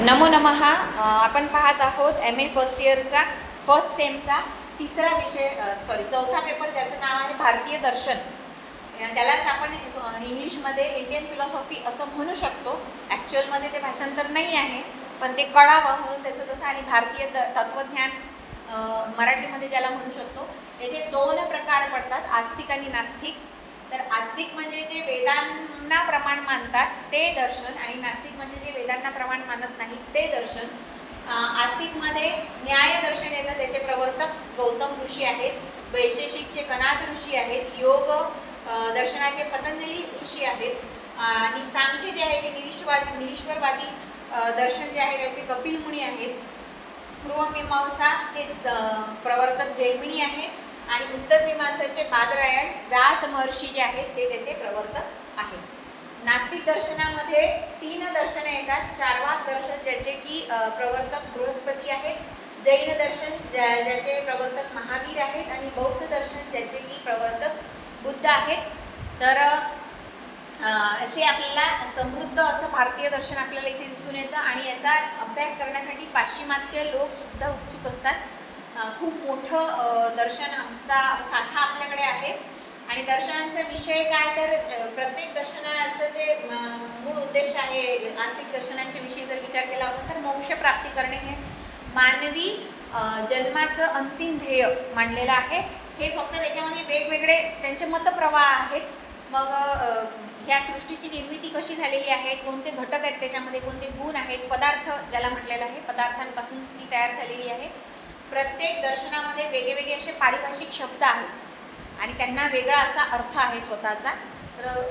नमो नमः। आपण पाहत आहोत MA फर्स्ट इयरचा फर्स्ट सेमचा तिसरा विषय चौथा पेपर, ज्याचं नाव आहे भारतीय दर्शन। त्यालाच आपण इंग्लिशमध्ये इंडियन फिलॉसॉफी असं म्हणू शकतो। ॲक्च्युअलमध्ये ते भाषांतर नाही आहे, पण ते कळावं म्हणून त्याचं तसं। आणि भारतीय तत्त्वज्ञान मराठीमध्ये ज्याला म्हणू शकतो, याचे दोन प्रकार पडतात, आस्तिक आणि नास्तिक। तर आस्तिक म्हणजे जे वेदांना प्रमाण मानतात ते दर्शन, आणि नास्तिक म्हणजे जे वेदांना प्रमाण मानत नाही ते दर्शन। आस्तिकमध्ये न्याय दर्शन येतं, त्याचे प्रवर्तक गौतम ऋषी आहेत, वैशेषिकचे कनाद ऋषी आहेत, योग दर्शनाचे पतंजली ऋषी आहेत, आणि सांख्य जे आहे ते निरीश्वरवादी दर्शन जे आहे त्याचे कपिल मुनी आहेत, पूर्वमीमांसाचे प्रवर्तक जैमिनी आहेत, आणि उत्तर मीमांसाचे बादरायण व्यास महर्षी जे आहेत ते त्याचे प्रवर्तक आहेत। नास्तिक दर्शनामध्ये तीन दर्शनं येतात, चार्वाक दर्शन ज्याचे की प्रवर्तक बृहस्पती आहेत, जैन दर्शन ज्याचे प्रवर्तक महावीर आहेत, आणि बौद्ध दर्शन ज्याचे की प्रवर्तक बुद्ध आहेत। तर असे आपल्याला समृद्ध असं भारतीय दर्शन आपल्याला इथे दिसून येतं, आणि याचा अभ्यास करण्यासाठी पाश्चिमात्य लोकसुद्धा उत्सुक असतात। खूप मोठं दर्शनांचा साठा आपल्याकडे आहे। आणि दर्शनांचा विषय काय, तर प्रत्येक दर्शनाचं जे मूळ उद्देश आहे, आस्तिक दर्शनांच्या विषयी जर विचार केला आपण तर मोक्ष प्राप्ती करणे हे मानवी जन्माचं अंतिम ध्येय मानलेलं आहे। हे फक्त त्याच्यामध्ये वेगवेगळे त्यांचे मतप्रवाह आहेत। मग ह्या सृष्टीची निर्मिती कशी झालेली आहे, कोणते घटक आहेत त्याच्यामध्ये, कोणते गुण आहेत, पदार्थ ज्याला म्हटलेलं आहे, पदार्थांपासून जी तयार झालेली आहे। प्रत्येक दर्शनामध्ये वेगवेगळे असे पारिभाषिक शब्द आहेत, आणि त्यांना वेगळा असा अर्थ आहे स्वतःचा। तर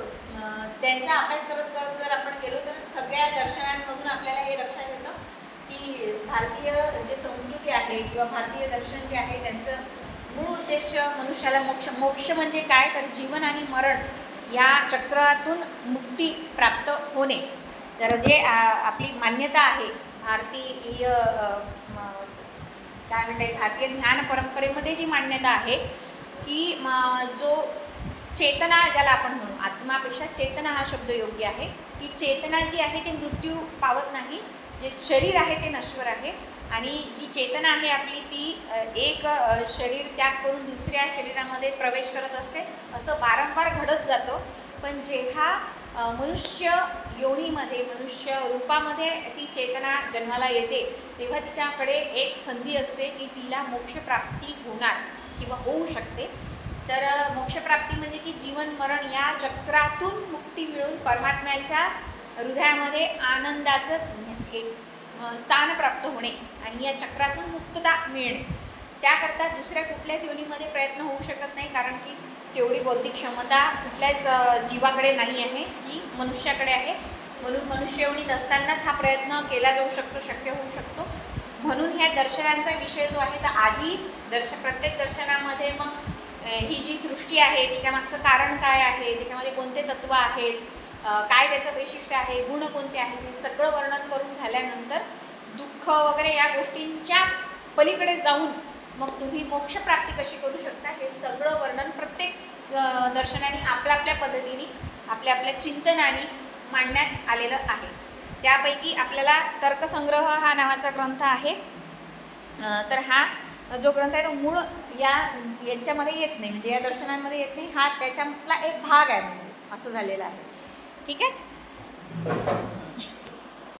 त्यांचा अभ्यास करत करत जर आपण गेलो तर सगळ्या दर्शनांमधून आपल्याला हे लक्षात येतं की भारतीय जे संस्कृती आहे किंवा भारतीय दर्शन जे आहे त्यांचं मूळ उद्देश मनुष्याला मोक्ष म्हणजे काय, तर जीवन आणि मरण या चक्रातून मुक्ती प्राप्त होणे। तर जे आपली मान्यता आहे भारतीय काय म्हणते, भारतीय ज्ञान परंपरेमध्ये जी मान्यता आहे की जो चेतना ज्याला आपण म्हणू, आत्मापेक्षा चेतना हा शब्द योग्य आहे, की चेतना जी आहे ते मृत्यू पावत नाही, जे शरीर आहे ते नश्वर आहे, आणि जी चेतना आहे आपली ती एक शरीर त्याग करून दुसऱ्या शरीरामध्ये प्रवेश करत असते। असं वारंवार घडत जातं, पण जेव्हा मनुष्य योनीमध्ये, मनुष्य रूपामध्ये ती चेतना जन्माला येते, तेव्हा तिच्याकडे एक संधी असते की तिला मोक्षप्राप्ती होणार किंवा होऊ शकते। तर मोक्षप्राप्ती म्हणजे की जीवन मरण या चक्रातून मुक्ती मिळून परमात्म्याच्या हृदयामध्ये आनंदाचं एक स्थान प्राप्त होणे, आणि या चक्रातून मुक्तता मिळणे। त्याकरता दुसऱ्या कुठल्याच योनीमध्ये प्रयत्न होऊ शकत नाही, कारण की तेवढी बौद्धिक क्षमता कुठल्याच जीवाकडे नाही आहे जी मनुष्याकडे आहे। म्हणून मनुष्य योनीत असतानाच हा प्रयत्न केला जाऊ शकतो, शक्य होऊ शकतो। म्हणून ह्या दर्शनांचा विषय जो आहे, तर आधी प्रत्येक दर्शनामध्ये मग ही जी सृष्टी आहे तिच्यामागचं कारण काय आहे, त्याच्यामध्ये कोणते तत्त्व आहेत, काय त्याचं वैशिष्ट्य आहे, गुण कोणते आहेत, हे सगळं वर्णन करून झाल्यानंतर दुःख वगैरे या गोष्टींच्या पलीकडे जाऊन मग तुम्ही मोक्षप्राप्ती कशी करू शकता हे सगळं वर्णन प्रत्येक दर्शनाने आपल्या आपल्या पद्धतीने आपल्या आपल्या चिंतनाने मांडण्यात आलेलं आहे। त्यापैकी आपल्याला तर्कसंग्रह हा नावाचा ग्रंथ आहे। तर हा जो ग्रंथ आहे तो मूळ यांच्यामध्ये येत नाही, म्हणजे या दर्शनांमध्ये येत नाही, हा त्याच्यातला एक भाग आहे, म्हणजे असं झालेलं आहे। ठीक आहे।